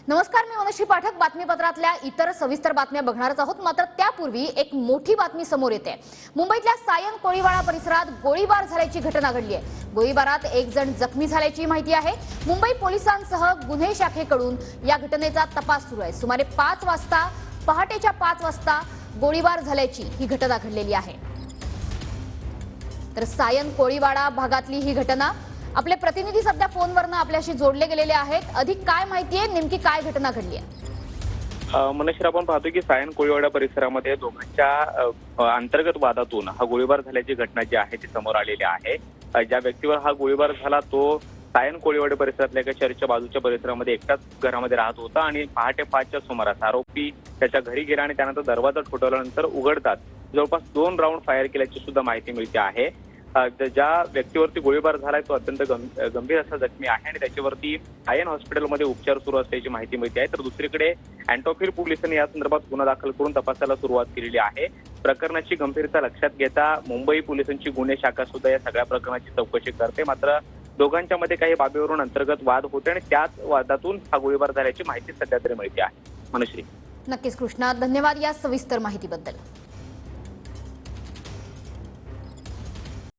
नमस्कार, मी मनश्री पाठक. बातमीपत्रातल्या इतर सविस्तर बातम्या बघणारच आहोत. मात्र त्यापूर्वी एक मोठी बातमी समोर येते. मुंबईतल्या सायन कोळीवाडा परिसरात गोळीबार झाल्याची घटना घडली आहे. गोळीबारात एक जण जखमी झाल्याची माहिती आहे. मुंबई पोलिसांसह गुन्हे शाखेकडून या घटनेचा तपास सुरू आहे. सुमारे 5 वाजता, पहाटेच्या 5 वाजता गोळीबार झाल्याची ही घटना घडलेली आहे. तर सायन कोळीवाडा भागातली ही घटना. आपले प्रतिनिधी सध्या फोनवरनं आपल्याशी जोडले गेलेले आहेत. अधिक काय माहिती आहे, नेमकी काय घटना घडली आहे? मनश्री, आपण पाहतो की सायन कोळीवाडा परिसरामध्ये दोघांच्या अंतर्गत वादातून हा गोळीबार झाल्याची घटना जी आहे ती समोर आलेली आहे. ज्या व्यक्तीवर हा गोळीबार झाला तो सायन कोळीवाडा परिसरातल्या एका चर्चच्या बाजूच्या परिसरामध्ये एकटाच घरामध्ये राहत होता आणि पहाटे 5च्या सुमारास आरोपी त्याच्या घरी गेला आणि त्यानंतर दरवाजा ठोठावल्यानंतर उघडतात जवळपास 2 राऊंड फायर केल्याची सुद्धा माहिती मिळते आहे. ज्या व्यक्तीवरती गोळीबार झालाय तो अत्यंत गंभीर असा जखमी आहे आणि त्याच्यावरती सायन हॉस्पिटलमध्ये उपचार सुरू असल्याची माहिती मिळते आहे. तर दुसरीकडे अँटोफिल पोलिसांनी या संदर्भात गुन्हा दाखल करून तपासाला सुरुवात केलेली आहे. प्रकरणाची गंभीरता लक्षात घेता मुंबई पोलिसांची गुन्हे शाखा सुद्धा या सगळ्या प्रकरणाची चौकशी करते. मात्र दोघांच्या मध्ये काही बाबीवरून अंतर्गत वाद होते आणि त्याच वादातून हा गोळीबार झाल्याची माहिती सध्या तरी मिळते आहे. मनश्री. नक्कीच कृष्णा, धन्यवाद या सविस्तर माहितीबद्दल.